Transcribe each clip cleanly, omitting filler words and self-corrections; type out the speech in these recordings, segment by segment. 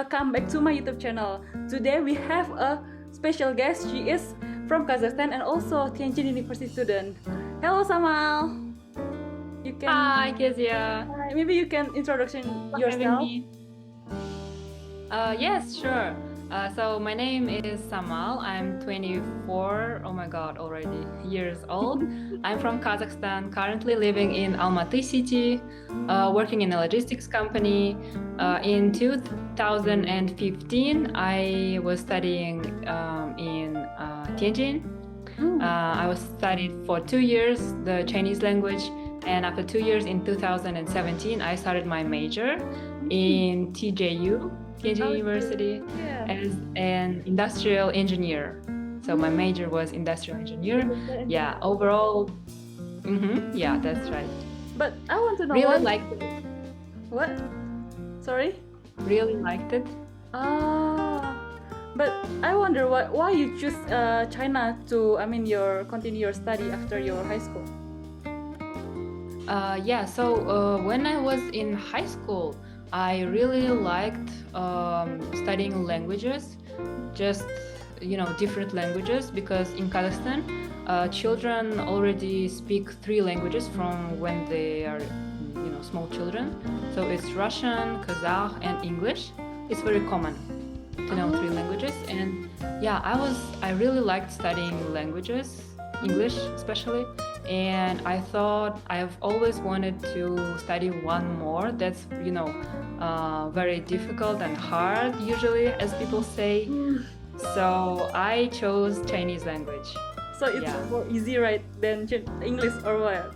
welcome back to my YouTube channel. Today we have a special guest. She is from Kazakhstan and also Tianjin University student. Hello Samal. You can Hi, Kezia. maybe you can introduction yourself. Yes, sure. So my name is Samal. I'm 24, oh my God, already years old. I'm from Kazakhstan, currently living in Almaty city, working in a logistics company. In 2015, I was studying in Tianjin. I was studied for 2 years the Chinese language, and after 2 years in 2017, I started my major in TJU. Tianjin University as an industrial engineer. So my major was industrial engineer. Yeah, overall, yeah, that's right. But I want to know Really liked it. What? Sorry? Really liked it. But I wonder why you choose China to continue your study after your high school. Yeah, so when I was in high school, I really liked studying languages, just different languages, because in Kazakhstan, children already speak 3 languages from when they are small children. So it's Russian, Kazakh, and English. It's very common to know 3 languages, and yeah, I really liked studying languages, English especially. And I thought I've always wanted to study one more that's very difficult and hard usually, as people say. So I chose Chinese language. So it's more easy, right, than English or what?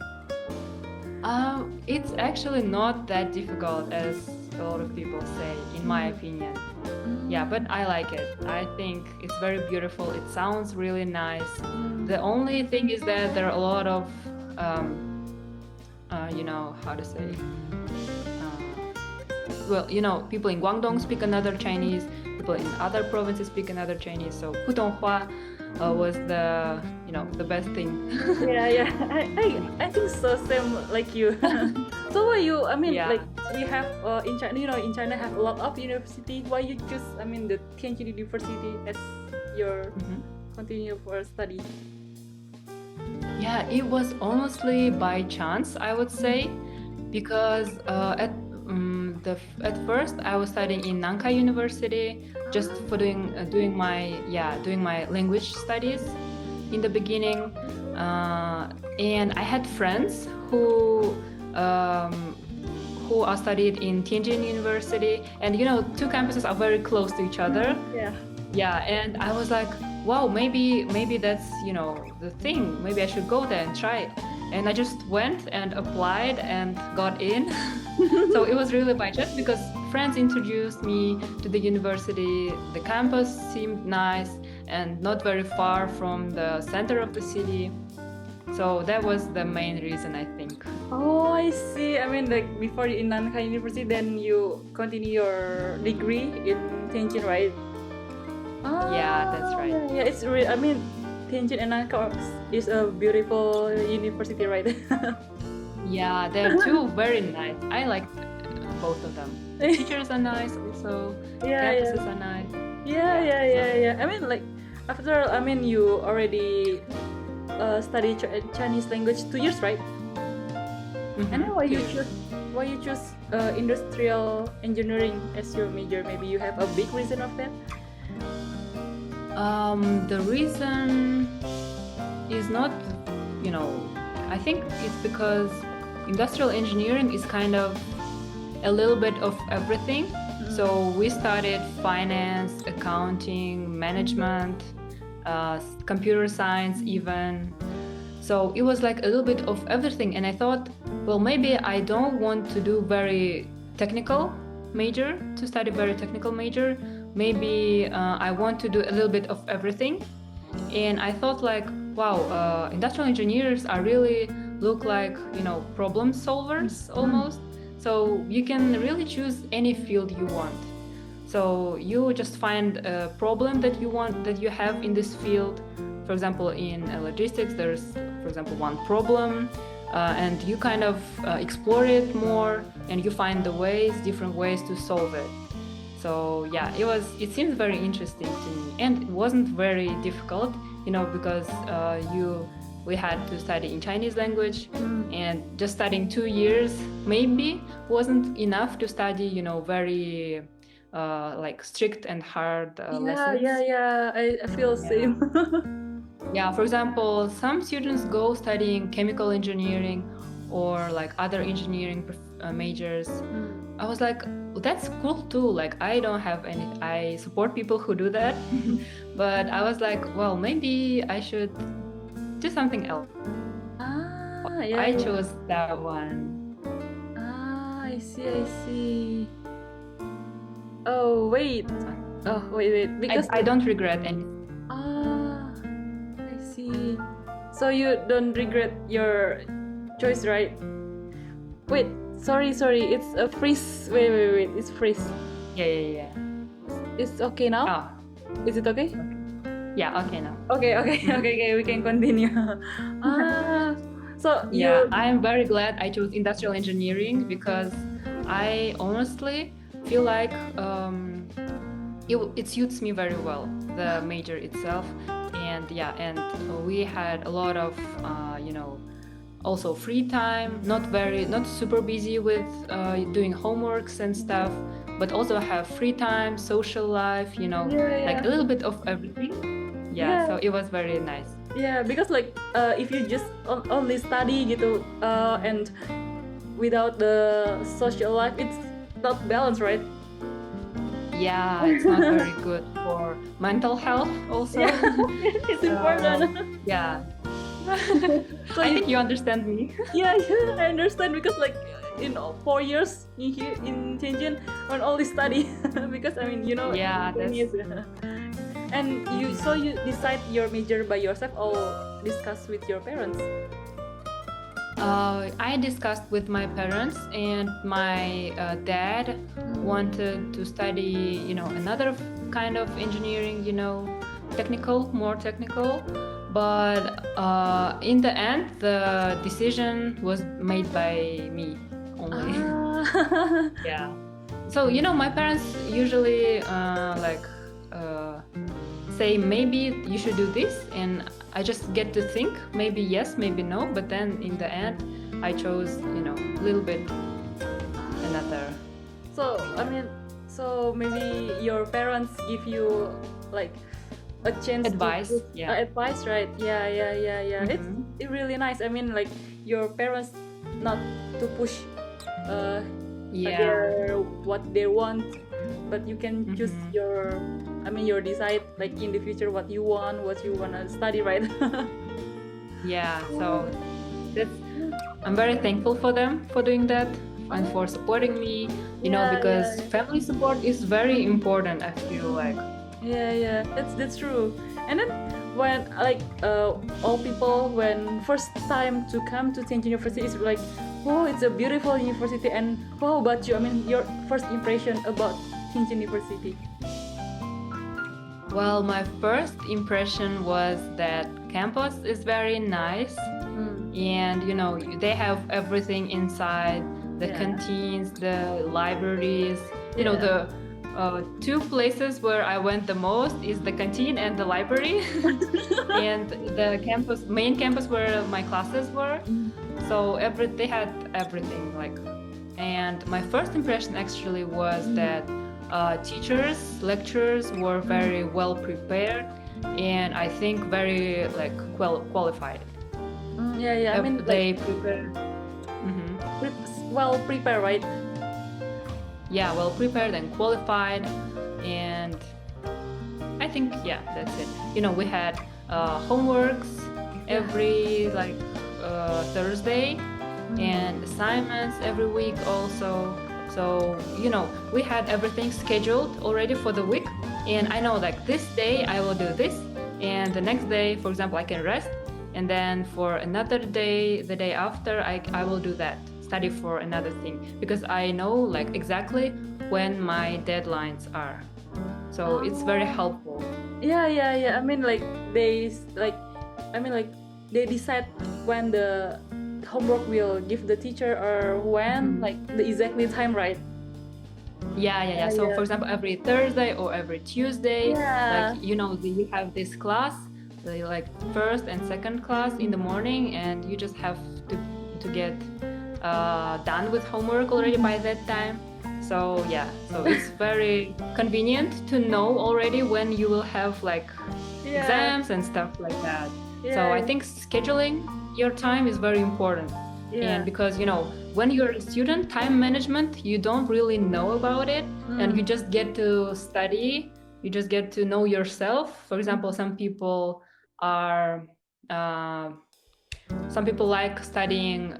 It's actually not that difficult as a lot of people say, in my opinion. Yeah, but I like it. I think it's very beautiful. It sounds really nice. The only thing is that there are a lot of, how to say, people in Guangdong speak another Chinese, people in other provinces speak another Chinese. So Putonghua was the best thing. yeah. I think so, same like you. So why you? Like we have in China, in China have a lot of university. Why you choose? The Tianjin University as your continue for study. Yeah, it was honestly by chance, I would say, because at first I was studying in Nankai University, just for doing my language studies in the beginning, and I had friends who are studied in Tianjin University, and 2 campuses are very close to each other. Yeah, and I was like, wow, maybe that's the thing. Maybe I should go there and try it. And I just went and applied and got in. So it was really by chance, because friends introduced me to the university. The campus seemed nice and not very far from the center of the city. So that was the main reason, I think. Oh, I see. Like before in Nankai University, then you continue your degree in Tianjin, right? Yeah, that's right. Yeah, it's really. Tianjin and Nankai is a beautiful university, right? Yeah, they're 2 very nice. I like both of them. The teachers are nice, also. Campuses are nice. Yeah. Like after you already study Chinese language 2 years, right? And then why you choose industrial engineering as your major? Maybe you have a big reason of that. The reason is not, I think it's because industrial engineering is kind of a little bit of everything. So we studied finance, accounting, management, computer science even. So it was like a little bit of everything. And I thought, well, maybe I don't want to do very technical major, to study very technical major. Maybe I want to do a little bit of everything. And I thought like, wow, industrial engineers are really look like, problem solvers almost. So you can really choose any field you want. So you just find a problem that you have in this field. For example, in logistics, there's, for example, one problem, and you kind of explore it more, and you find different ways to solve it. So yeah, it seems very interesting to me, and it wasn't very difficult, because we had to study in Chinese language, and just studying 2 years maybe wasn't enough to study, very like strict and hard lessons. I feel same. Yeah, for example, some students go studying chemical engineering or like other engineering majors. I was like, that's cool too. Like, I don't have any, I support people who do that. But I was like, well, maybe I should do something else. I chose that one. I see. Oh, wait. Because I don't regret anything. I see. So you don't regret your choice, right? Wait, sorry. It's a freeze. Wait. It's freeze. Yeah. It's okay now? Oh. Is it okay? Yeah, okay now. Okay. We can continue. So yeah, I am very glad I chose industrial engineering because I honestly feel like it suits me very well, the major itself, and we had a lot of also free time, not super busy with doing homeworks and stuff, but also have free time, social life, like a little bit of everything. So it was very nice. Yeah, because like if you just only study gitu and without the social life, it's not balanced, right? Yeah, it's not very good for mental health also. It's important. Yeah. So I think you understand me. Yeah, I understand because like in 4 years in here in Tianjin on only study because I mean Yeah, that's... And you decide your major by yourself or discuss with your parents? I discussed with my parents, and my dad wanted to study, another kind of engineering, more technical. But in the end, the decision was made by me only. Yeah. So, my parents usually say maybe you should do this, and I just get to think maybe yes, maybe no, but then in the end I chose a little bit another. So maybe your parents give you like a chance advice, advice, right? Yeah. Mm-hmm. It's really nice. I mean, like your parents not to push what they want, but you can choose your decide like in the future what you wanna study, right? Yeah, so I'm very thankful for them for doing that and for supporting me, because family support is very important, I feel like. Yeah, that's true. And then when like all people when first time to come to Tianjin University is like, oh, it's a beautiful university. And how about you? I mean, your first impression about Tianjin University? Well, my first impression was that campus is very nice, and they have everything inside, the canteens, the libraries. The two places where I went the most is the canteen and the library, and the main campus where my classes were. So they had everything like, and my first impression actually was that teachers, lecturers were very well prepared, and I think very like qualified. I mean, they prepared. Well prepared, right? Yeah, well prepared and qualified, and I think that's it. We had homeworks every Thursday, and assignments every week also. So we had everything scheduled already for the week, and I know like this day I will do this, and the next day, for example, I can rest, and then for another day, the day after, I will do that, study for another thing, because I know like exactly when my deadlines are. So it's very helpful. Yeah. I mean like they decide when the homework will give the teacher or when like the exactly time, right? Yeah. So Yeah. for example, every Thursday or every Tuesday, Yeah. like you have this class, like first and second class in the morning, and you just have to get done with homework already by that time. So yeah, so it's very convenient to know already when you will have like Yeah. exams and stuff like that. So Yeah. I think scheduling your time is very important. Yeah. And because when you're a student, time management, you don't really know about it, and you just get to study, you just get to know yourself. For example, some people like studying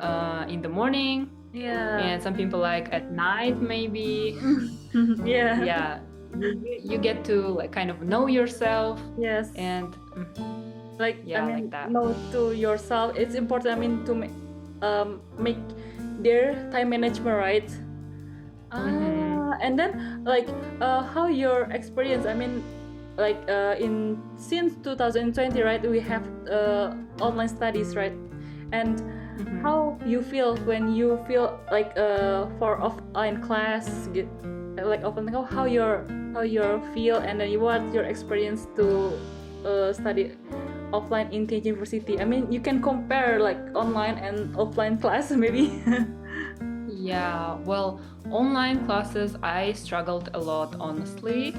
in the morning, Yeah. and some people like at night maybe. Yeah. Yeah, you get to like kind of know yourself. Yes. And like yeah, like that. know to yourself. It's important. To make their time management right. And then like how your experience? Like in since 2020, right? We have online studies, right? And how you feel when you feel like for offline class, how your feel, and then what's your experience to study offline in Tianjin University? You can compare like online and offline class maybe. Yeah, well, online classes I struggled a lot, honestly,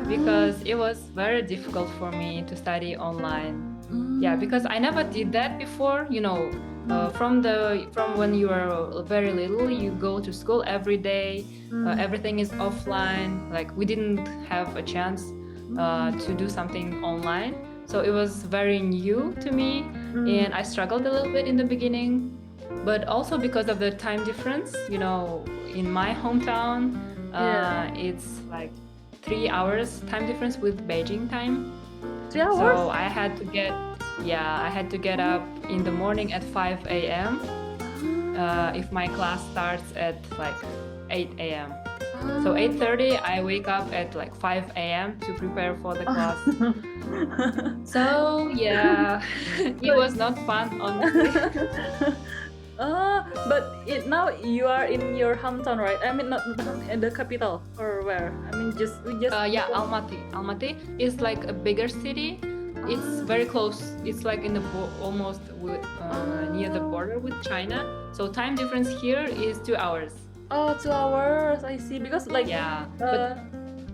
because it was very difficult for me to study online. Yeah, because I never did that before. From when you were very little, you go to school every day. Everything is offline. Like we didn't have a chance to do something online, so it was very new to me, and I struggled a little bit in the beginning. But also because of the time difference, in my hometown, it's like 3 hours time difference with Beijing time. 3 hours? So I had to get up in the morning at 5 a.m. If my class starts at like 8 a.m. So 8:30, I wake up at like 5 a.m. to prepare for the class. So yeah, it was not fun, honestly. But now you are in your hometown, right? Not in the capital, or where? Yeah, Almaty. Almaty is like a bigger city. It's very close. It's like in the almost near the border with China. So time difference here is 2 hours. Oh, 2 hours. I see. Because like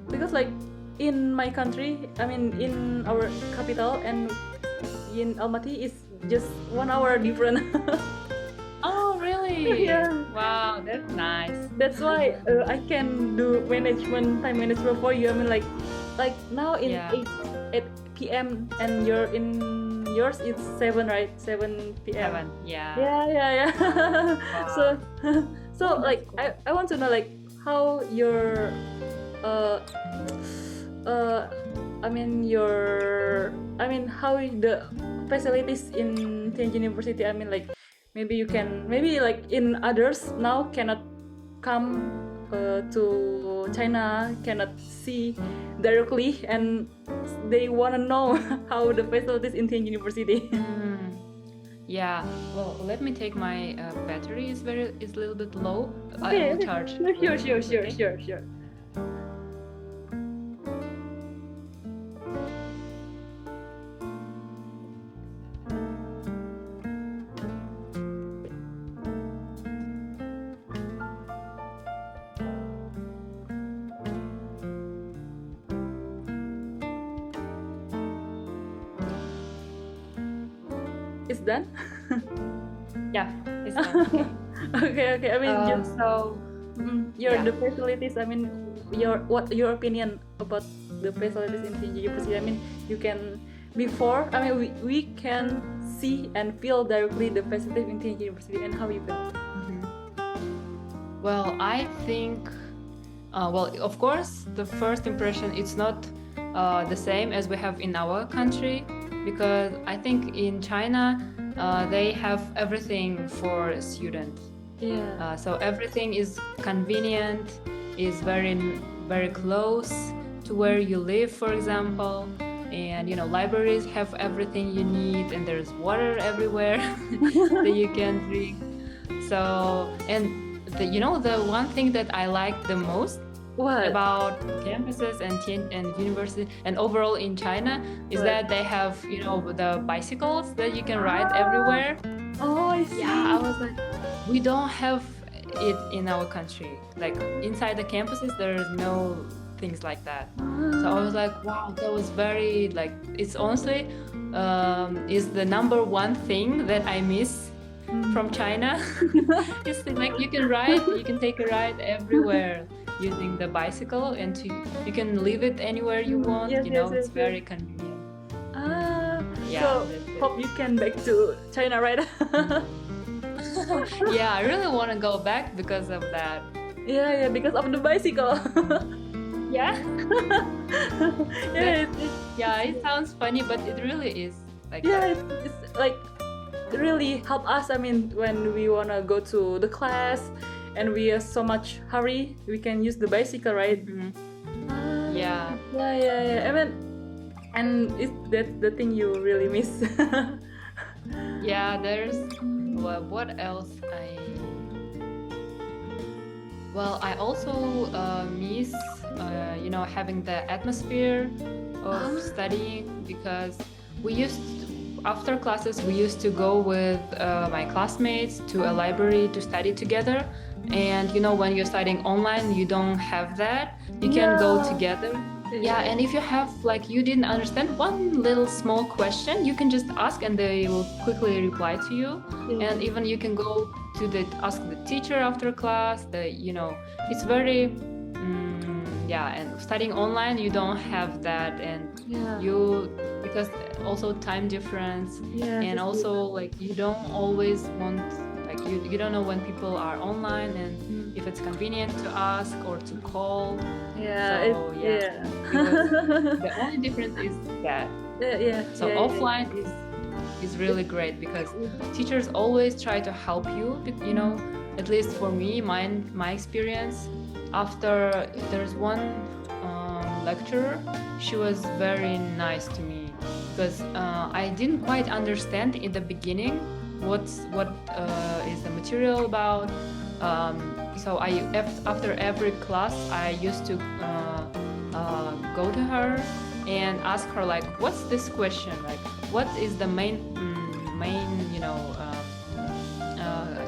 because like in my country, in our capital and in Almaty is just 1 hour different. Oh, really? Yeah. Wow, that's nice. That's why I can do time management for you. Like now in 8 p.m. and yours it's 7, right? 7 p.m. 7, yeah. Yeah. Wow. So like I want to know like how your how the facilities in Tianjin University. Like maybe like in others now cannot come to China, cannot see directly, and they want to know how the facilities in Tianjin University. Yeah, well, let me take my battery is a little bit low. Okay. I will charge. Sure. It's done? Yeah, it's done. Okay. Okay. The facilities. What your opinion about the facilities in Tianjin University? You can we can see and feel directly the facilities in Tianjin University, and how you feel. Well, I think, of course, the first impression it's not the same as we have in our country, because I think in China they have everything for a student. Yeah. So everything is convenient, is very very close to where you live, for example, and libraries have everything you need, and there's water everywhere that you can drink. So, and the one thing that I like the most What? about campuses and university and overall in China is What? that they have, you know, the bicycles that you can ride everywhere. Oh, I see. Yeah, I was like, we don't have it in our country. Like inside the campuses, there's no things like that. So I was like, wow, that was very like, it's honestly is the number one thing that I miss from China. It's like you can take a ride everywhere using the bicycle, and you can leave it anywhere you want. Yes, You know, yes, it's yes, very yes. convenient. So that's it. hope you can back to China, right? Yeah, I really want to go back because of that. Yeah, because of the bicycle. Yeah. Yeah, Yeah, it sounds funny, but it really is like yeah, that. it's like really help us. I mean, when we wanna go to the class and we are so much hurry, we can use the bicycle, right? Mhm. Ah, Yeah. yeah. I mean, and that's the thing you really miss. Yeah, there's what else I also miss you know, having the atmosphere of studying, because after classes we used to go with my classmates to a library to study together, and you know, when you're studying online you don't have that. You can go together. Yeah, and if you have like you didn't understand one little small question, you can just ask and they will quickly reply to you. And even you can go to ask the teacher after class. You know, it's very and studying online you don't have that, and because also time difference, and also like you don't always want, like you don't know when people are online and if it's convenient to ask or to call. The only difference is that. Offline is really great because teachers always try to help you. You know, at least for me, my experience. After there's one lecturer, she was very nice to me because I didn't quite understand in the beginning what is the material about. So after every class, I used to go to her and ask her like, what's this question? Like, what is the main you know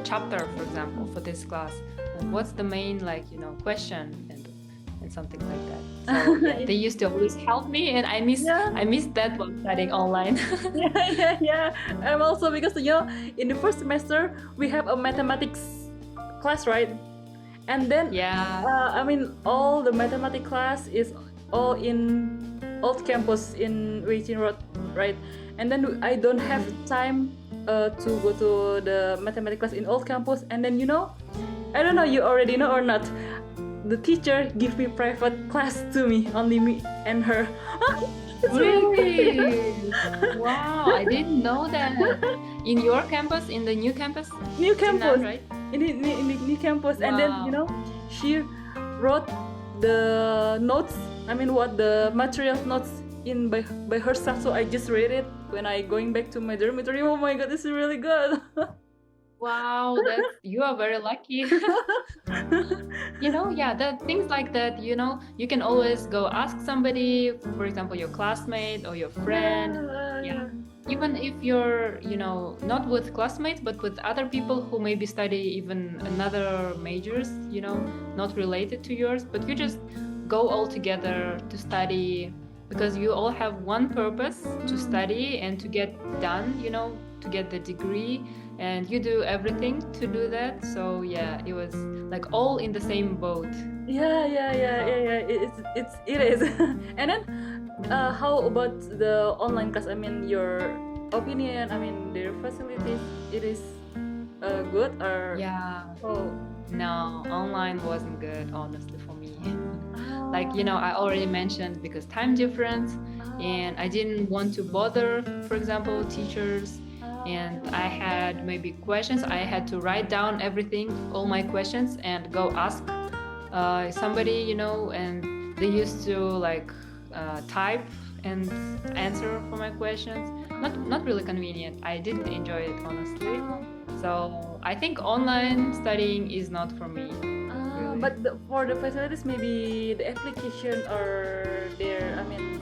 chapter, for example, for this class? Like, what's the main, like, you know, question and something like that. So they used to always help me, and I miss that while studying online. Yeah. I'm also, because you know, in the first semester we have a mathematics class, right? And then I mean, all the mathematics class is all in old campus in Weijin Road, right? And then I don't have time to go to the mathematics class in old campus. And then, you know, I don't know, you already know or not, the teacher give me private class to me, only me and her. Really? Wow, I didn't know that. In your campus, in the new campus? New campus, right? In the new campus. Wow. And then, you know, she wrote the notes, I mean, what the material notes in by herself. So I just read it when I going back to my dormitory. Oh my god, this is really good. Wow, you are very lucky. You know, the things like that, you know, you can always go ask somebody, for example, your classmate or your friend. Even if you're, you know, not with classmates, but with other people who maybe study even another majors, you know, not related to yours, but you just go all together to study because you all have one purpose, to study and to get done, you know, to get the degree. And you do everything to do that. So yeah, it was like all in the same boat. It is. And then how about the online class? I mean, your opinion, I mean, their facilities, it is good or? No, online wasn't good, honestly, for me. Like, you know, I already mentioned, because time difference, and I didn't want to bother, for example, teachers. And I had maybe questions, I had to write down everything, all my questions, and go ask somebody, you know, and they used to like type and answer for my questions. Not really convenient. I didn't enjoy it, honestly. So I think online studying is not for me, really. really. But for the facilities, maybe the application or their, I mean,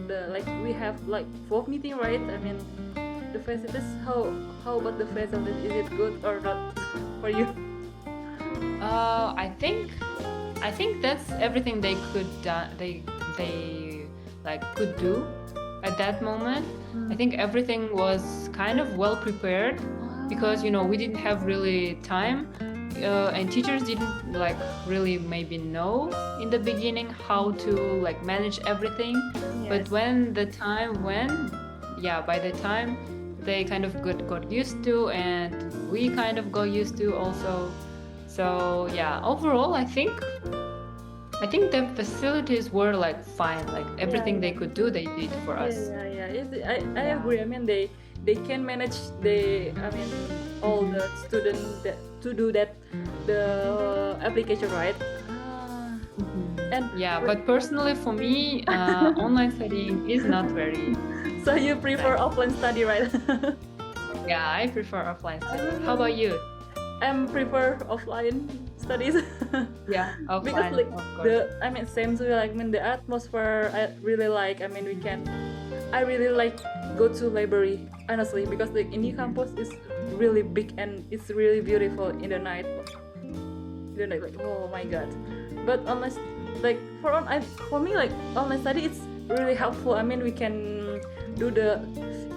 the like we have like FOF meeting, right? I mean, the facilities. How about the facilities? Is it good or not for you? I think that's everything they could they like could do at that moment. I think everything was kind of well prepared because we didn't have really time, and teachers didn't like really maybe know in the beginning how to like manage everything. But Yes. when the time went, yeah, by the time they kind of got used to, and we kind of got used to also. So yeah, overall, I think the facilities were like fine, like everything they could do, they did for us. Yeah. I Yeah. agree. I mean, they can manage I mean, all the students that to do that the application, right? And Yeah, but personally for me, online studying is not very. so you prefer offline study, right? Yeah, I prefer offline study. How about you? I prefer offline studies. Yeah, offline, Because like of course. I mean, same to you, like, I mean, the atmosphere I really like. I mean, I really like go to library, honestly, because the indie campus is really big and it's really beautiful in the night. Like, oh my god. But online like for me, like online study, it's really helpful. I mean, we can do the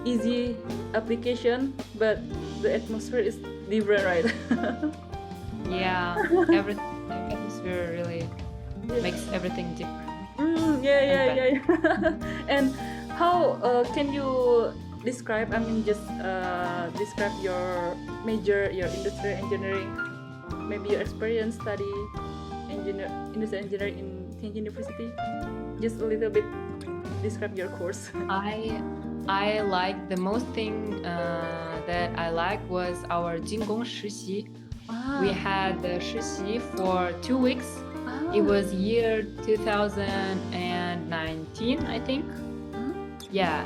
easy application, but the atmosphere is different, right? Yeah, everything, the atmosphere really makes everything different. Yeah. And how can you describe? I mean, just describe your major, your industrial engineering, maybe your experience study industrial engineering in Tianjin University. Just a little bit describe your course. I like the most thing that I like was our 精工实习. We had the 实习 for 2 weeks. It was year 2019, I think. Yeah,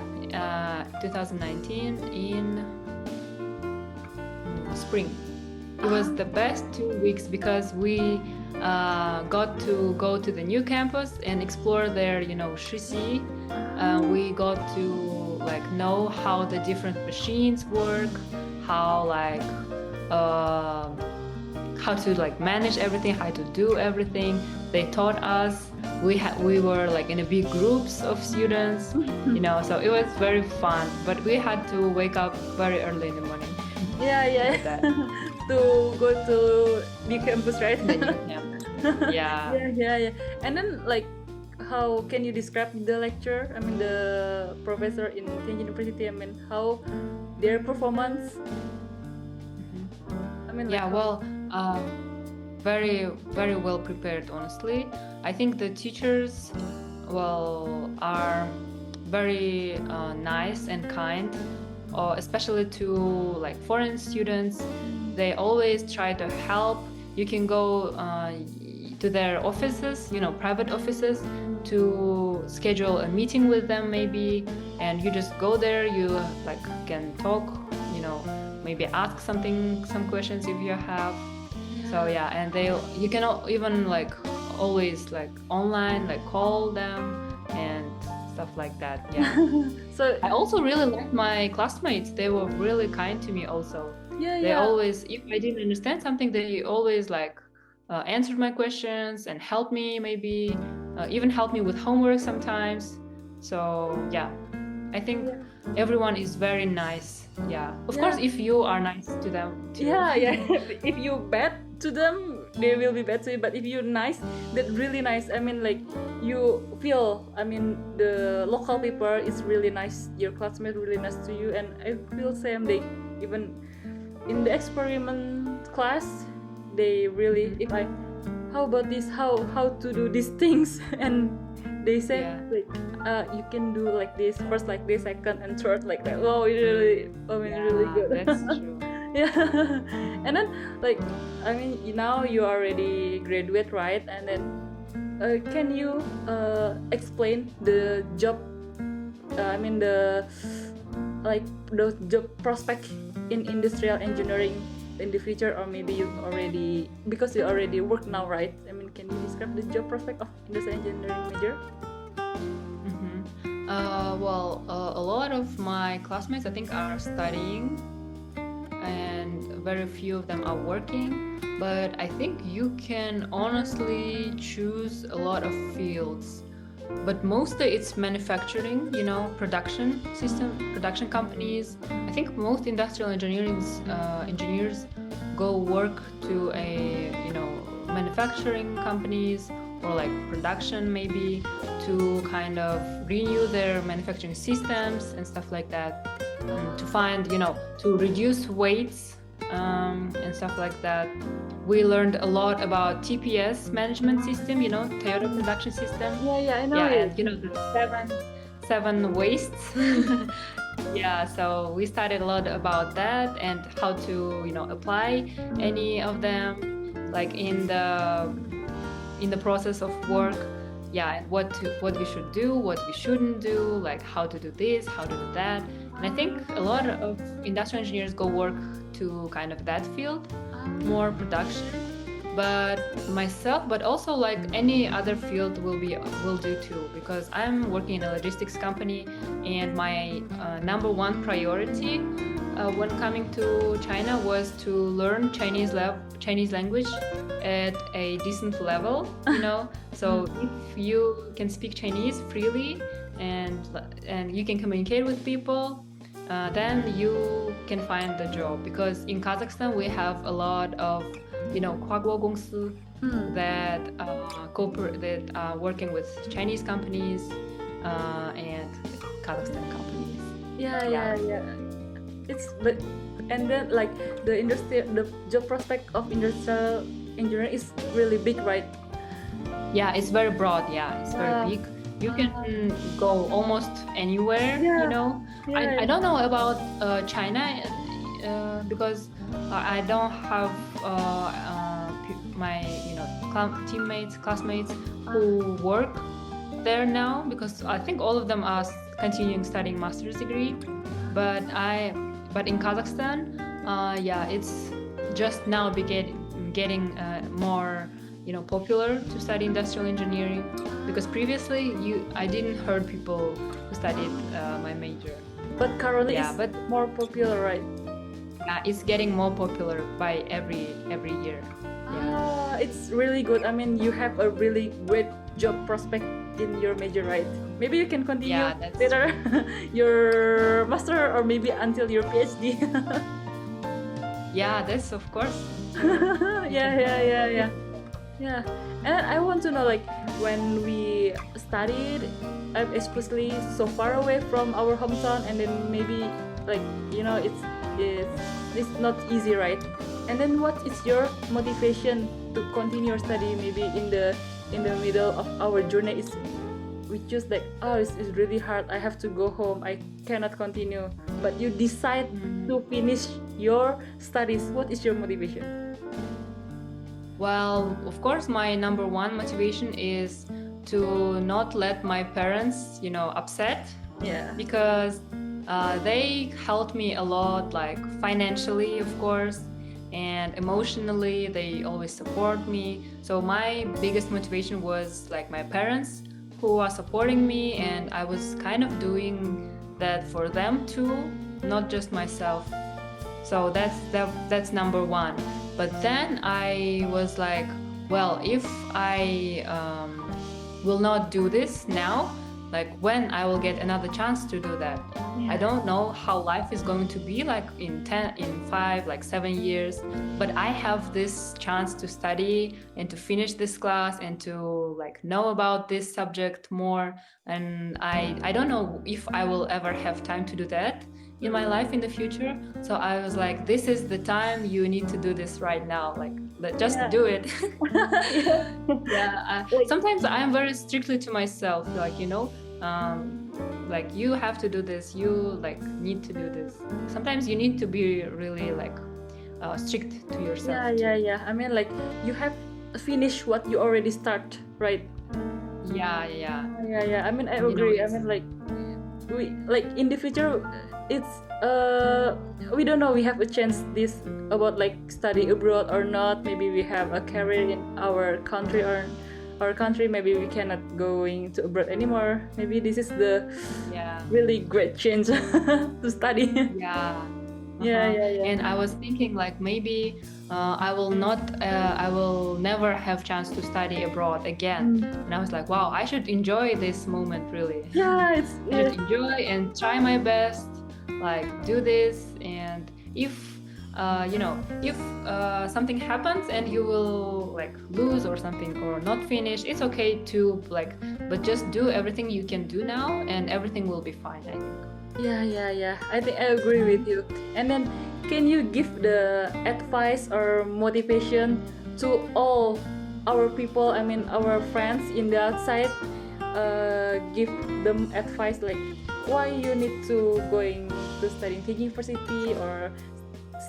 2019 in spring. It was the best 2 weeks because we got to go to the new campus and explore their, 实习. We got to like know how the different machines work, how to like manage everything, how to do everything. They taught us. We were like in a big groups of students, so it was very fun. But we had to wake up very early in the morning. Yeah. To go to the campus, right? Yeah. Yeah. And then, like, how can you describe the lecture? I mean, the professor in Tianjin University. I mean, how their performance. I mean, like, Yeah, well, very, very well prepared, honestly. I think the teachers, well, are very nice and kind, especially to like foreign students. They always try to help. You can go to their offices, private offices, to schedule a meeting with them maybe, and you just go there. You like can talk, maybe ask some questions if you have. So yeah, and you can even like always like online like call them and stuff like that. Yeah. So I also really liked my classmates. They were really kind to me also. yeah. They always, if I didn't understand something, they always like answered my questions and helped me, maybe even helped me with homework sometimes. So yeah, I think everyone is very nice. Yeah, of course, if you are nice to them too. Yeah. If you bad to them, they will be bad to you. But if you're nice, that really nice. I mean, like, you feel. I mean, the local people is really nice. Your classmates really nice to you, and I feel same. They even in the experiment class, they really, if I, how about this, how to do these things, and they say like you can do like this first, like this, second and third, like that. Oh, really, really good. That's true. Yeah. And then, like, I mean, now you already graduate, right? And then can you explain the job, I mean, the job prospect in industrial engineering in the future, or maybe you already, because you already work now, right? I mean, can you describe the job prospect of industrial engineering major? Well, a lot of my classmates, I think, are studying, and very few of them are working. But I think you can honestly choose a lot of fields. But mostly it's manufacturing, production companies. I think most industrial engineering engineers go work to manufacturing companies, or like production maybe, to kind of renew their manufacturing systems and stuff like that, to find, to reduce weights and stuff like that. We learned a lot about TPS management system, Toyota production system. Yeah, I know Yeah, it. and the seven wastes. Yeah, so we studied a lot about that and how to, apply any of them, like in the process of work. Yeah, and what we should do, what we shouldn't do, like how to do this, how to do that. And I think a lot of industrial engineers go work to kind of that field, more production. But myself, but also like any other field will do too, because I'm working in a logistics company, and my number one priority when coming to China was to learn Chinese language at a decent level, So if you can speak Chinese freely and you can communicate with people, then you can find the job. Because in Kazakhstan we have a lot of跨国公司 that are working with Chinese companies and Kazakhstan companies. Yeah. It's and then like the job prospect of industrial engineering is really big, right? Yeah, it's very broad. Yeah, it's very big. You can go almost anywhere. I don't know about China because I don't have my classmates who work there now, because I think all of them are continuing studying master's degree. But in Kazakhstan, it's just now getting more popular to study industrial engineering, because previously I didn't heard people who studied my major. But currently it's more popular, right? Yeah, it's getting more popular by every year. Yeah. It's really good. I mean, you have a really great job prospect in your major, right? Maybe you can continue later your master, or maybe until your PhD. Yeah, that's of course. Yeah. And I want to know, like, when we studied, especially so far away from our hometown, and then maybe like it's not easy, right? And then what is your motivation to continue your study? Maybe in the middle of our journey, we choose like, it's really hard, I have to go home, I cannot continue, but you decide to finish your studies. What is your motivation? Well, of course, my number one motivation is to not let my parents, upset. Yeah. Because they helped me a lot, like financially, of course, and emotionally. They always support me. So my biggest motivation was like my parents, who are supporting me, and I was kind of doing that for them too, not just myself. So that's number one. But then I was like, well, if I will not do this now, like when I will get another chance to do that. Yeah. I don't know how life is going to be like in 5, like 7 years, but I have this chance to study and to finish this class and to like know about this subject more. And I don't know if I will ever have time to do that in my life in the future. So I was like, this is the time, you need to do this right now, like just do it. Sometimes I'm very strictly to myself, like like you have to do this, you like need to do this. Sometimes you need to be really like strict to yourself. Yeah. I mean, like you have finished what you already start, right? Yeah. I mean, I agree. I mean, like we like in the future, it's we don't know we have a chance this about like study abroad or not. Maybe we have a career in our country or our country. Maybe we cannot going to abroad anymore. Maybe this is the really great chance to study. Yeah. Yeah. And I was thinking like maybe I will never have chance to study abroad again. And I was like, wow, I should enjoy this moment really. Yeah, I should enjoy and try my best, like do this. And if if something happens and you will like lose or something or not finish, it's okay to like, but just do everything you can do now and everything will be fine, I think. Yeah. I think I agree with you. And then, can you give the advice or motivation to all our people? I mean, our friends in the outside. Give them advice like why you need to going to study in Tianjin University or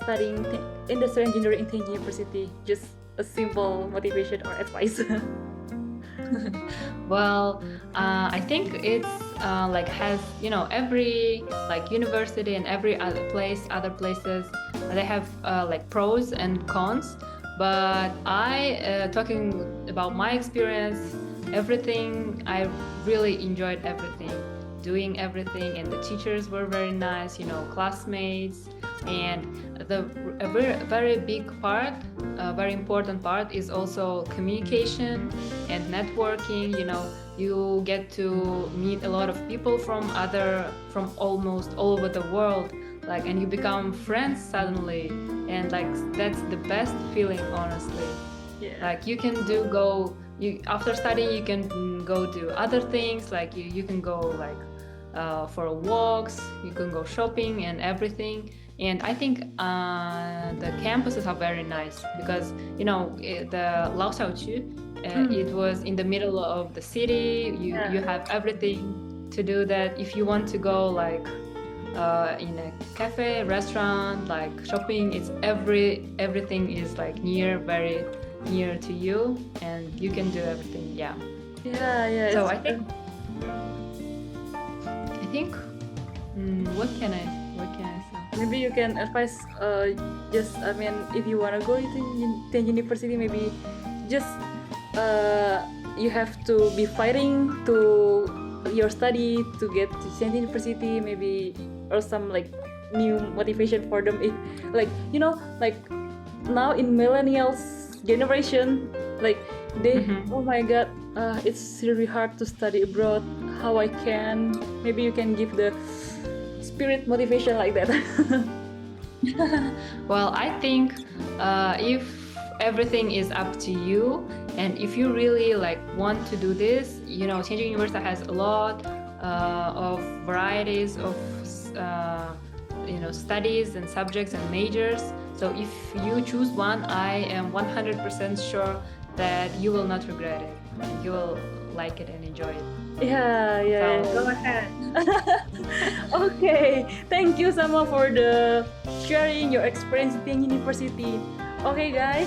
studying industrial engineering in Tianjin University. Just a simple motivation or advice. Well, I think it's like has every like university and every other places they have like pros and cons. But I talking about my experience, everything I really enjoyed everything, doing everything, and the teachers were very nice, classmates, and a very big part, a very important part is also communication and networking. You get to meet a lot of people from almost all over the world, like, and you become friends suddenly, and like that's the best feeling, honestly. Yeah. Like you can after studying you can go do other things, like you can go like for walks, you can go shopping and everything. And I think the campuses are very nice because the Laoxiaoqu, it was in the middle of the city. You have everything to do that. If you want to go like in a cafe, restaurant, like shopping, it's everything is like very near to you, and you can do everything. Yeah. So I think what can I say? Maybe you can advise if you want to go to Tianjin University, maybe just you have to be fighting to your study to get to Tianjin University, maybe, or some like new motivation for them. If like like now in millennials generation, like they oh my god, it's really hard to study abroad. How I can? Maybe you can give the spirit motivation like that. Well, I think if everything is up to you, and if you really like want to do this, Tianjin University has a lot of varieties of studies and subjects and majors. So if you choose one, I am 100% sure that you will not regret it. You will like it and enjoy it. Yeah. So go ahead. Okay, thank you Sama for the sharing your experience in Tianjin University. Okay guys,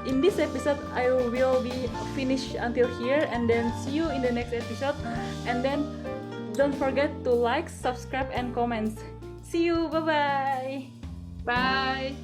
in this episode I will be finished until here, and then see you in the next episode. And then don't forget to like, subscribe, and comment. See you. Bye. Bye.